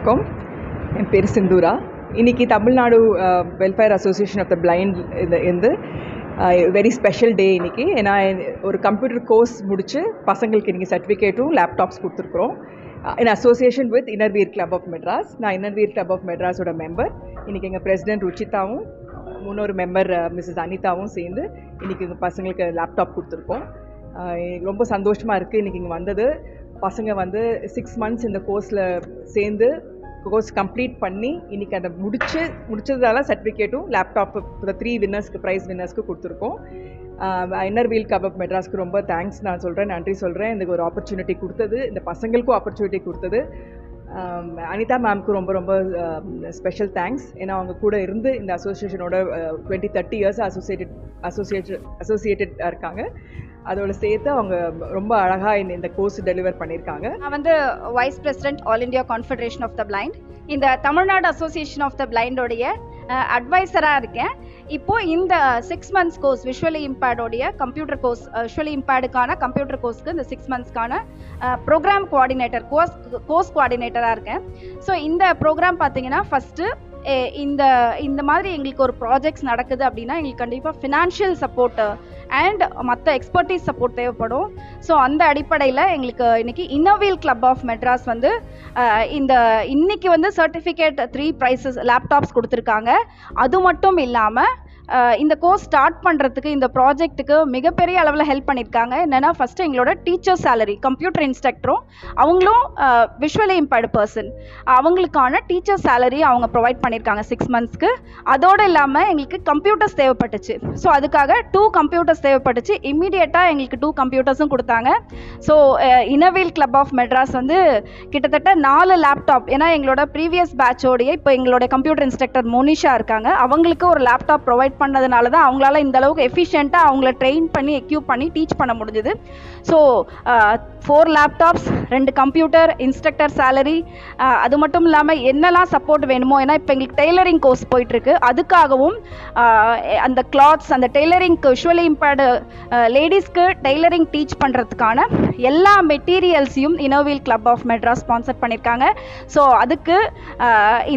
வணக்கம். என் பேர் சிந்துரா. இன்றைக்கி Tamil Nadu welfare association of the blind இந்த வெரி ஸ்பெஷல் டே இன்றைக்கி. ஏன்னா ஒரு கம்ப்யூட்டர் கோர்ஸ் முடித்து பசங்களுக்கு இன்றைக்கி சர்டிஃபிகேட்டும் லேப்டாப்ஸ் கொடுத்துருக்குறோம் in association with Inner Wheel club of Madras. நான் இன்னர்வீர் கிளப் ஆஃப் மெட்ராஸோட மெம்பர். இன்றைக்கி எங்கள் பிரசிடென்ட் ருச்சிதாவும் இன்னொரு மெம்பர் மிஸ்ஸஸ் அனிதாவும் சேர்ந்து இன்றைக்கி எங்கள் பசங்களுக்கு லேப்டாப் கொடுத்துருக்கோம். ரொம்ப சந்தோஷமாக இருக்குது இன்றைக்கி இங்கே வந்தது. பசங்க வந்து 6 months இந்த கோர்ஸில் சேர்ந்து கோர்ஸ் கம்ப்ளீட் பண்ணி இன்றைக்கி அதை முடிச்சதால சர்டிஃபிகேட்டும் லேப்டாப்பு 3 வின்னர்ஸ்க்கு ப்ரைஸ் வின்னர்ஸ்க்கு கொடுத்துருக்கோம். இன்னர்வீல் கிளப் ஆஃப் மெட்ராஸ்க்கு ரொம்ப தேங்க்ஸ் நான் சொல்கிறேன், நன்றி சொல்கிறேன். எனக்கு ஒரு ஆப்பர்ச்சுனிட்டி கொடுத்தது, இந்த பசங்களுக்கும் ஆப்பர்ச்சுனிட்டி கொடுத்தது. அனிதா மேம்க்கு ரொம்ப ரொம்ப ஸ்பெஷல் தேங்க்ஸ். ஏன்னா அவங்க கூட இருந்து இந்த அசோசியேஷனோட 20-30 years அசோசியேட்டடாக இருக்காங்க. அதோட சேர்த்து அவங்க ரொம்ப அழகாக இந்த கோர்ஸ் டெலிவர் பண்ணியிருக்காங்க. நான் வந்து vice president all India confederation of the blind, இந்த தமிழ்நாடு அசோசியேஷன் ஆஃப் த பிளைண்டோடைய அட்வைசராக இருக்கேன். இப்போது இந்த 6 months கோர்ஸ் விஷுவலி இம்பேர்டோடைய கம்ப்யூட்டர் கோர்ஸ், விஷுவலி இம்பேர்டுக்கான கம்ப்யூட்டர் கோர்ஸ்க்கு இந்த 6 monthsக்கான ப்ரோக்ராம் கோஆர்டினேட்டர், கோர்ஸ் கோஆர்டினேட்டராக இருக்கேன். ஸோ இந்த ப்ரோக்ராம் பார்த்தீங்கன்னா ஃபஸ்ட்டு இந்த மாதிரி எங்களுக்கு ஒரு ப்ராஜெக்ட்ஸ் நடக்குது அப்படின்னா எங்களுக்கு கண்டிப்பாக ஃபினான்ஷியல் சப்போர்ட்டு அண்ட் மற்ற எக்ஸ்பர்டீஸ் சப்போர்ட் தேவைப்படும். ஸோ அந்த அடிப்படையில் எங்களுக்கு இன்றைக்கி இன்னர்வீல் கிளப் ஆஃப் மெட்ராஸ் வந்து இன்னைக்கு வந்து சர்டிஃபிகேட் 3 prizes லேப்டாப்ஸ் கொடுத்துருக்காங்க. அது மட்டும் இல்லாமல் இந்த கோர்ஸ் ஸ்டார்ட் பண்ணுறதுக்கு இந்த ப்ராஜெக்ட்டுக்கு மிகப்பெரிய அளவில் ஹெல்ப் பண்ணியிருக்காங்க. என்னென்னா ஃபஸ்ட்டு எங்களோட டீச்சர் சேலரி, கம்ப்யூட்டர் இன்ஸ்ட்ரக்டரும் அவங்களும் விஷுவலி இம்பேர்டு பர்சன், அவங்களுக்கான டீச்சர் சேலரி அவங்க ப்ரொவைட் பண்ணியிருக்காங்க 6 monthsக்கு. அதோடு இல்லாமல் எங்களுக்கு கம்ப்யூட்டர்ஸ் தேவைப்பட்டுச்சு. ஸோ அதுக்காக 2 computers தேவைப்பட்டுச்சு. இம்மீடியட்டாக எங்களுக்கு 2 computers கொடுத்தாங்க. So inner wheel club of Madras வந்து கிட்டத்தட்ட 4 லேப்டாப், ஏன்னா எங்களோட ப்ரீவியஸ் பேட்சோடைய இப்போ எங்களோட கம்ப்யூட்டர் இன்ஸ்ட்ரக்டர் மோனிஷா இருக்காங்க, அவங்களுக்கு ஒரு லேப்டாப் ப்ரொவைட் பண்ணதுனால தான் அவங்களால இந்த அளவுக்கு எஃபிஷியண்ட்டாக அவங்கள ட்ரெயின் பண்ணி எக்யூப் பண்ணி டீச் பண்ண முடிஞ்சுது. So 4 laptops, 2 computer, instructor salary, அது மட்டும் இல்லாமல் என்னெல்லாம் சப்போர்ட் வேணுமோ, ஏன்னா இப்போ எங்களுக்கு டெய்லரிங் கோர்ஸ் போயிட்டுருக்கு, அதுக்காகவும் அந்த கிளாத்ஸ், அந்த டெய்லரிங்க்கு விஷுவலி இம்பேர்டு லேடிஸ்க்கு டெய்லரிங் டீச் பண்ணுறதுக்கான எல்லா மெட்டீரியல்ஸையும் Inner Wheel club of Madras sponsor பண்ணியிருக்காங்க. ஸோ அதுக்கு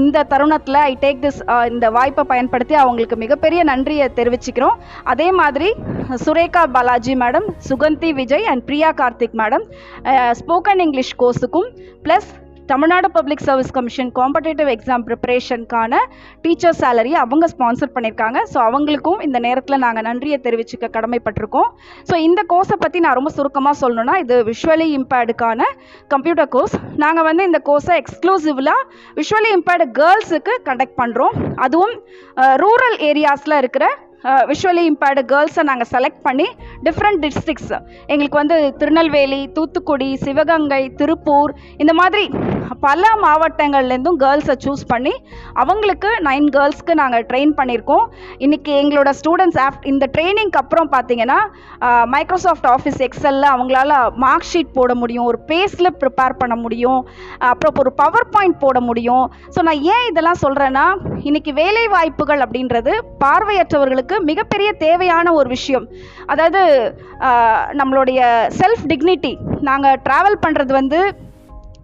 இந்த தருணத்தில் ஐ டேக் திஸ், இந்த வாய்ப்பை பயன்படுத்தி அவங்களுக்கு மிகப்பெரிய நன்றியை தெரிவிச்சுக்கிறோம். அதே மாதிரி Sureka Balaji madam, Suganthi Vijay and Priya Karthik madam spoken English கோர்ஸுக்கும் plus Tamil Nadu public service commission competitive exam ப்ரிப்பரேஷனுக்கான டீச்சர் சேலரி அவங்க ஸ்பான்சர் பண்ணியிருக்காங்க. ஸோ அவங்களுக்கும் இந்த நேரத்தில் நாங்கள் நன்றியை தெரிவிச்சுக்க கடமைப்பட்டிருக்கோம். ஸோ இந்த கோர்ஸை பற்றி நான் ரொம்ப சுருக்கமாக சொல்லணும்னா, இது விஷுவலி இம்பேர்டுக்கான கம்ப்யூட்டர் கோர்ஸ். நாங்கள் வந்து இந்த கோர்ஸை எக்ஸ்க்ளூசிவ்லாக விஷுவலி இம்பேர்டு கேர்ள்ஸுக்கு கண்டக்ட் பண்ணுறோம். அதுவும் ரூரல் ஏரியாஸில் இருக்கிற விஷுவலி இம்பேர்டு கேர்ள்ஸை நாங்கள் செலக்ட் பண்ணி டிஃப்ரெண்ட் டிஸ்ட்ரிக்ட்ஸ், எங்களுக்கு வந்து திருநெல்வேலி, தூத்துக்குடி, சிவகங்கை, திருப்பூர், இந்த மாதிரி பல மாவட்டங்கள்லேருந்தும் கேர்ள்ஸை சூஸ் பண்ணி அவங்களுக்கு 9 கேர்ள்ஸ்க்கு நாங்கள் ட்ரெயின் பண்ணியிருக்கோம். இன்றைக்கி எங்களோட ஸ்டூடெண்ட்ஸ் இந்த ட்ரைனிங்க்கு அப்புறம் பார்த்தீங்கன்னா மைக்ரோசாஃப்ட் ஆஃபீஸ் எக்ஸலில் அவங்களால மார்க் ஷீட் போட முடியும், ஒரு பேஸ்லிப் ப்ரிப்பேர் பண்ண முடியும், அப்புறம் ஒரு பவர் பாயிண்ட் போட முடியும். ஸோ நான் ஏன் இதெல்லாம் சொல்கிறேன்னா, இன்றைக்கி வேலை வாய்ப்புகள் அப்படின்றது பார்வையற்றவர்களுக்கு மிகப்பெரிய தேவையான ஒரு விஷயம். அதாவது நம்மளுடைய செல்ஃப் டிக்னிட்டி, நாங்கள் ட்ராவல் பண்ணுறது வந்து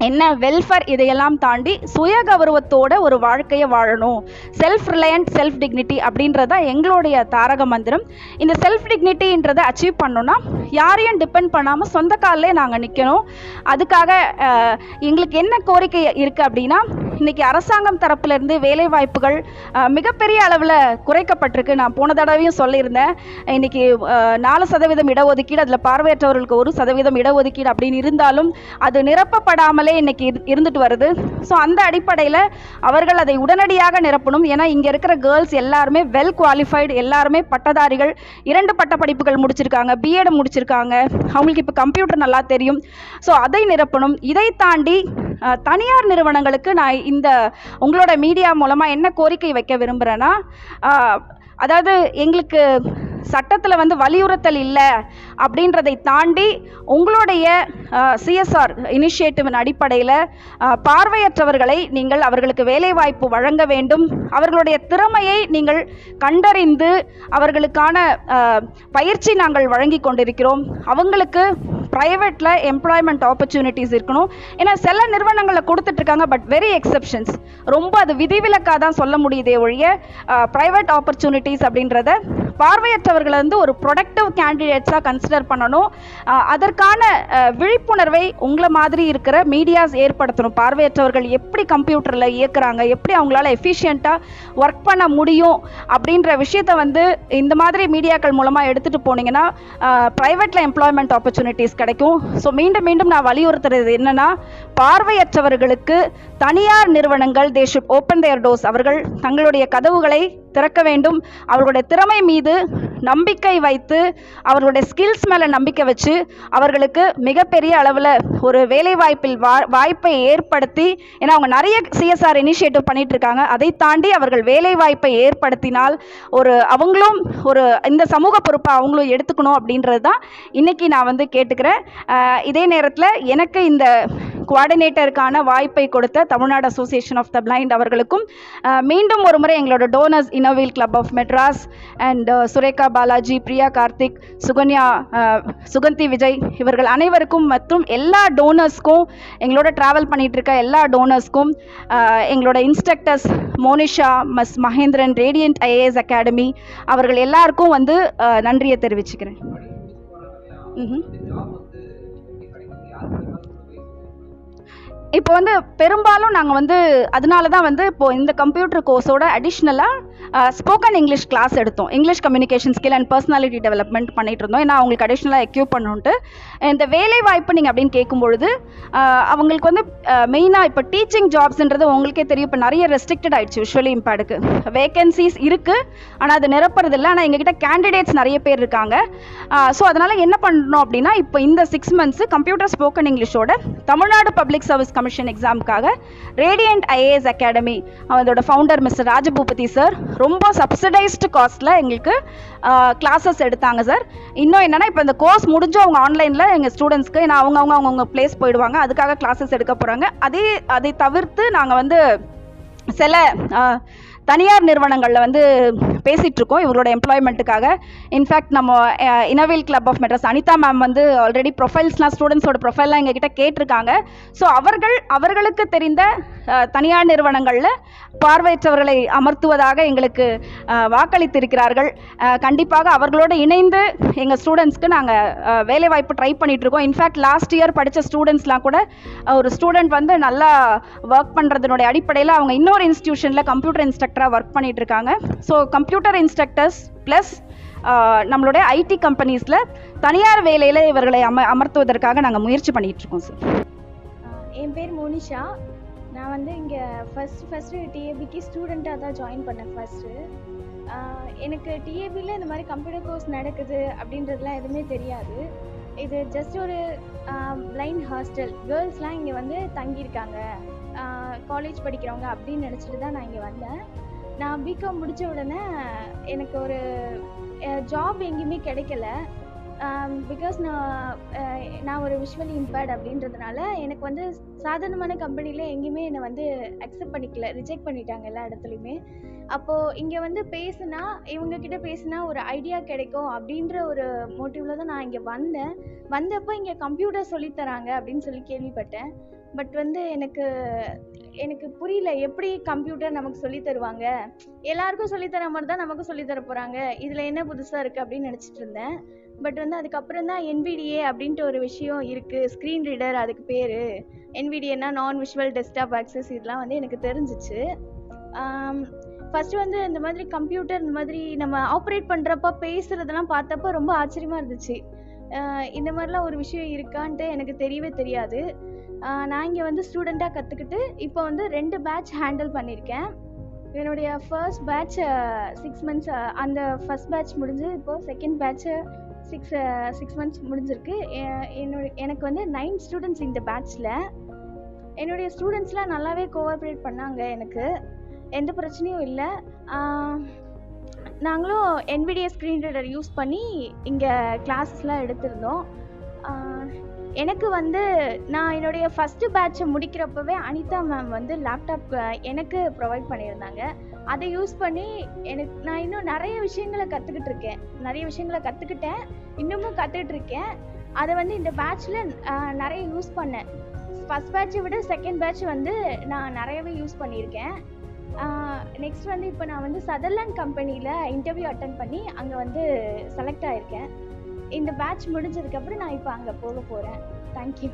என்ன வெல்ஃபேர், இதையெல்லாம் தாண்டி சுய கௌரவத்தோட ஒரு வாழ்க்கையை வாழணும், செல்ஃப் ரிலையன்ட், செல்ஃப் டிக்னிட்டி அப்படின்றத எங்களுடைய தாரக மந்திரம். இந்த செல்ஃப் டிக்னிட்டின்றதை அச்சீவ் பண்ணோன்னா யாரையும் டிபெண்ட் பண்ணாமல் சொந்த காலிலே நாங்கள் நிற்கணும். அதுக்காக எங்களுக்கு என்ன கோரிக்கை இருக்குது அப்படின்னா, இன்றைக்கி அரசாங்கம் தரப்புலேருந்து வேலை வாய்ப்புகள் மிகப்பெரிய அளவில் குறைக்கப்பட்டிருக்கு. நான் போன தடவையும் சொல்லியிருந்தேன், இன்றைக்கி 4% இடஒதுக்கீடு, அதில் பார்வையற்றவர்களுக்கு 1% இடஒதுக்கீடு அப்படின்னு இருந்தாலும் அது நிரப்பப்படாமலே இன்னைக்கு இருந்துட்டு வருது. ஸோ அந்த அடிப்படையில் அவர்கள் அதை உடனடியாக நிரப்பணும். ஏன்னா இங்கே இருக்கிற கேர்ள்ஸ் எல்லாருமே வெல் குவாலிஃபைடு, எல்லாருமே பட்டதாரிகள், 2 பட்ட படிப்புகள் முடிச்சிருக்காங்க, பிஎட் முடிச்சிருக்காங்க, அவங்களுக்கு இப்போ கம்ப்யூட்டர் நல்லா தெரியும். ஸோ அதை நிரப்பணும். இதை தாண்டி தனியார் நிறுவனங்களுக்கு நான் இந்த உங்களோட மீடியா மூலமாக என்ன கோரிக்கை வைக்க விரும்புகிறேன்னா, அதாவது எங்களுக்கு சட்டத்தில் வந்து வலியுறுத்தல் இல்லை அப்படின்றதை தாண்டி உங்களுடைய சிஎஸ்ஆர் இனிஷியேட்டிவின் அடிப்படையில் பார்வையற்றவர்களை நீங்கள் அவர்களுக்கு வேலைவாய்ப்பு வழங்க வேண்டும். அவர்களுடைய திறமையை நீங்கள் கண்டறிந்து அவர்களுக்கான பயிற்சி நாங்கள் வழங்கி கொண்டிருக்கிறோம். அவங்களுக்கு ப்ரைவேட்டில் எம்ப்ளாய்மெண்ட் ஆப்பர்ச்சுனிட்டிஸ் இருக்கணும். ஏன்னா சில நிறுவனங்களில் கொடுத்துட்ருக்காங்க, பட் வெரி எக்ஸப்ஷன்ஸ், ரொம்ப அது விதிவிலக்காக தான் சொல்ல முடியுதே ஒழிய ப்ரைவேட் ஆப்பர்ச்சுனிட்டிஸ் அப்படின்றத பார்வையற்றவர்களை வந்து ஒரு ப்ரொடக்டிவ் கேண்டிடேட்ஸாக கன்சிடர் பண்ணணும். அதற்கான விழிப்புணர்வை உங்களை மாதிரி இருக்கிற மீடியாஸ் ஏற்படுத்தணும். பார்வையற்றவர்கள் எப்படி கம்ப்யூட்டரில் இயக்குறாங்க, எப்படி அவங்களால எஃபிஷியண்ட்டாக ஒர்க் பண்ண முடியும் அப்படின்ற விஷயத்தை வந்து இந்த மாதிரி மீடியாக்கள் மூலமாக எடுத்துகிட்டு போனீங்கன்னா ப்ரைவேட்டில் எம்ப்ளாய்மெண்ட் ஆப்பர்ச்சுனிட்டிஸ் கிடைக்கும். ஸோ மீண்டும் மீண்டும் நான் வலியுறுத்துறது என்னென்னா, பார்வையற்றவர்களுக்கு தனியார் நிறுவனங்கள் they should open there doors. அவர்கள் தங்களுடைய கதவுகளை திறக்க வேண்டும். அவர்களுடைய திறமை மீது நம்பிக்கை வைத்து, அவர்களுடைய ஸ்கில்ஸ் மேலே நம்பிக்கை வச்சு, அவர்களுக்கு மிகப்பெரிய அளவில் ஒரு வேலைவாய்ப்பில் வாய்ப்பை ஏற்படுத்தி, ஏன்னா அவங்க நிறைய சிஎஸ்ஆர் இனிஷியேட்டிவ் பண்ணிட்டு இருக்காங்க, அதை தாண்டி அவர்கள் வேலைவாய்ப்பை ஏற்படுத்தினால் அவங்களும் இந்த சமூக பொறுப்பை அவங்களும் எடுத்துக்கணும் அப்படின்றது தான் இன்னைக்கு நான் வந்து கேட்டுக்கிறேன். இதே நேரத்தில் எனக்கு இந்த கோஆர்டினேட்டருக்கான வாய்ப்பை கொடுத்த Tamil Nadu association of the blind அவர்களுக்கும் மீண்டும் ஒரு முறை எங்களோட donors Inner Wheel club of Madras and Sureka Balaji, Priya Karthik, Suganthi Vijay இவர்கள் அனைவருக்கும் மற்றும் எல்லா டோனர்ஸ்க்கும், எங்களோட ட்ராவல் பண்ணிட்டு இருக்க எல்லா டோனர்ஸ்க்கும், எங்களோட instructors Monisha, miss Mahendran, radiant IAS academy அவர்கள் எல்லாருக்கும் வந்து நன்றியை தெரிவிச்சுக்கிறேன். இப்போ வந்து பெரும்பாலும் நாங்கள் வந்து அதனால தான் வந்து இப்போது இந்த கம்ப்யூட்டர் கோர்ஸோட அடிஷ்னலாக ஸ்போக்கன் இங்கிலீஷ் கிளாஸ் எடுத்தோம். English communication skill and personality development பண்ணிட்டு இருந்தோம். ஏன்னா அவங்களுக்கு அடிஷ்னலாக எக்யூப் பண்ணணுன்ட்டு. இந்த வேலை வாய்ப்பு நீங்கள் அப்படின்னு கேட்கும்பொழுது அவங்களுக்கு வந்து மெயினாக இப்போ டீச்சிங் ஜாப்ஸ்ன்றது உங்களுக்கே தெரியும், இப்போ நிறைய ரெஸ்ட்ரிக்டட் ஆகிடுச்சு. விஷுவலி இம்பேர்டுக்கு வேகன்சிஸ் இருக்குது, ஆனால் அது நிரப்புறது இல்லை. ஆனால் எங்ககிட்ட கேண்டிடேட்ஸ் நிறைய பேர் இருக்காங்க. ஸோ அதனால் என்ன பண்ணணும் அப்படின்னா, இப்போ இந்த 6 months கம்ப்யூட்டர் ஸ்போக்கன் இங்கிலீஷோட தமிழ்நாடு பப்ளிக் சர்வீஸ் கமிஷன் எக்ஸாமுக்காக ரேடியன்ட் ஐஏஎஸ் அகாடமி அதோட ஃபவுண்டர் மிஸ்டர் ராஜபூபதி சார் ரொம்ப சப்சிடைஸ்டு காஸ்ட்டில் எங்களுக்கு கிளாஸஸ் எடுத்தாங்க சார். இன்னும் என்னென்னா, இப்போ இந்த கோர்ஸ் முடிஞ்சு அவங்க ஆன்லைனில் எங்கள் ஸ்டூடெண்ட்ஸ்க்கு, ஏன்னா அவங்க பிளேஸ் போயிடுவாங்க, அதுக்காக கிளாஸஸ் எடுக்க போகிறாங்க. அதை தவிர்த்து நாங்கள் வந்து சில தனியார் நிறுவனங்களில் வந்து பேசிகிட்ருக்கோம் இவங்களோட எம்ப்ளாய்மெண்ட்டுக்காக. இன்ஃபேக்ட் நம்ம Inner Wheel club of Madras Anitha ma'am வந்து ஆல்ரெடி ப்ரொஃபைல்ஸ்லாம் ஸ்டூடெண்ட்ஸோட ப்ரொஃபைல்லாம் எங்ககிட்ட கேட்டிருக்காங்க. ஸோ அவர்களுக்கு தெரிந்த தனியார் நிறுவனங்களில் பார்வையற்றவர்களை அமர்த்துவதாக எங்களுக்கு வாக்களித்திருக்கிறார்கள். கண்டிப்பாக அவர்களோடு இணைந்து எங்கள் ஸ்டூடெண்ட்ஸ்க்கு நாங்கள் வேலைவாய்ப்பு ட்ரை பண்ணிகிட்ருக்கோம். இன்ஃபேக்ட் லாஸ்ட் இயர் படித்த ஸ்டூடெண்ட்ஸ்லாம் கூட ஒரு ஸ்டூடெண்ட் வந்து நல்லா ஒர்க் பண்ணுறதுனுடைய அடிப்படையில் அவங்க இன்னொரு இன்ஸ்டியூஷனில் கம்ப்யூட்டர் இன்ஸ்ட்ரக்டராக ஒர்க் பண்ணிகிட்டு இருக்காங்க. ஸோ கம்ப்யூட்டர் இன்ஸ்ட்ரக்டர்ஸ் ப்ளஸ் நம்மளுடைய ஐடி கம்பெனிஸில் தனியார் வேலையில் இவர்களை அமர்த்துவதற்காக நாங்கள் முயற்சி பண்ணிகிட்ருக்கோம் சார். என் பேர் மோனிஷா. நான் வந்து இங்கே ஃபஸ்ட்டு டிஏபிக்கு ஸ்டூடெண்ட்டாக தான் ஜாயின் பண்ணேன் ஃபஸ்ட்டு. எனக்கு டிஏபியில் இந்த மாதிரி கம்ப்யூட்டர் கோர்ஸ் நடக்குது அப்படின்றதுலாம் எதுவுமே தெரியாது. இது ஜஸ்ட் ஒரு பிளைண்ட் ஹாஸ்டல், கேர்ள்ஸ்லாம் இங்கே வந்து தங்கியிருக்காங்க, காலேஜ் படிக்கிறவங்க அப்படின்னு நினச்சிட்டு தான் நான் இங்கே வந்தேன். நான் பிகாம் முடித்த உடனே எனக்கு ஒரு ஜாப் எங்கேயுமே கிடைக்கல. பிகாஸ் நான் ஒரு விஷுவலி இம்பேர்ட் அப்படின்றதுனால எனக்கு வந்து சாதாரணமான கம்பெனியில் எங்கேயுமே என்னை வந்து அக்செப்ட் பண்ணிக்கல, ரிஜெக்ட் பண்ணிட்டாங்க எல்லா இடத்துலையுமே. அப்போது இங்கே வந்து இவங்கக்கிட்ட பேசினா ஒரு ஐடியா கிடைக்கும் அப்படின்ற ஒரு மோட்டிவில் தான் நான் இங்கே வந்தப்போ இங்கே கம்ப்யூட்டர் சொல்லித்தராங்க அப்படின்னு சொல்லி கேள்விப்பட்டேன். பட் வந்து எனக்கு புரியல, எப்படி கம்ப்யூட்டர் நமக்கு சொல்லி தருவாங்க, எல்லாருக்கும் சொல்லித்தர மாதிரி தான் நமக்கும் சொல்லித்தர போகிறாங்க, இதில் என்ன புதுசாக இருக்குது அப்படின்னு நினச்சிட்டு இருந்தேன். பட் வந்து அதுக்கப்புறம் தான் NVDA அப்படின்ட்டு ஒரு விஷயம் இருக்குது, ஸ்க்ரீன் ரீடர் அதுக்கு பேர். NVDAனா நான் விஷுவல் டெஸ்க்டாப் ஆக்சஸ், இதெல்லாம் வந்து எனக்கு தெரிஞ்சிச்சு. ஃபஸ்ட்டு வந்து இந்த மாதிரி கம்ப்யூட்டர் இந்த மாதிரி நம்ம ஆப்ரேட் பண்ணுறப்ப பேசுகிறதெல்லாம் பார்த்தப்போ ரொம்ப ஆச்சரியமாக இருந்துச்சு. இந்த மாதிரிலாம் ஒரு விஷயம் இருக்கான்ட்டு எனக்கு தெரியவே தெரியாது. நான் இங்கே வந்து ஸ்டூடெண்ட்டாக கற்றுக்கிட்டு இப்போ வந்து 2 பேட்ச் ஹேண்டில் பண்ணியிருக்கேன். என்னுடைய ஃபர்ஸ்ட் பேட்ச் 6 months, அந்த ஃபஸ்ட் பேட்ச் முடிஞ்சு இப்போது செகண்ட் பேட்ச்சு 6 months முடிஞ்சிருக்கு. எனக்கு வந்து 9 ஸ்டூடெண்ட்ஸ் இந்த பேட்ச்சில். என்னுடைய ஸ்டூடெண்ட்ஸ்லாம் நல்லாவே கோஆப்ரேட் பண்ணாங்க, எனக்கு எந்த பிரச்சனையும் இல்லை. நாங்களும் NVDA ஸ்க்ரீன் ரீடர் யூஸ் பண்ணி இங்கே கிளாஸஸ்லாம் எடுத்திருந்தோம். எனக்கு வந்து நான் என்னுடைய ஃபஸ்ட்டு பேட்சை முடிக்கிறப்பவே அனிதா மேம் வந்து லேப்டாப் எனக்கு ப்ரொவைட் பண்ணியிருந்தாங்க. அதை யூஸ் பண்ணி நான் இன்னும் நிறைய விஷயங்களை கற்றுக்கிட்டேன், இன்னமும் கற்றுக்கிட்டு இருக்கேன். அதை வந்து இந்த பேட்ச்சில் நிறைய யூஸ் பண்ணேன். ஃபஸ்ட் பேட்சை விட செகண்ட் பேட்ச் வந்து நான் நிறையவே யூஸ் பண்ணியிருக்கேன். நெக்ஸ்ட் வந்து இப்போ நான் வந்து சதர்லேண்ட் கம்பெனியில் இன்டர்வியூ அட்டன் பண்ணி அங்கே வந்து செலக்ட் ஆகியிருக்கேன். இந்த பேட்ச் முடிஞ்சதுக்கப்புறம் நான் இப்போ அங்கே போக போகிறேன். தேங்க்யூ.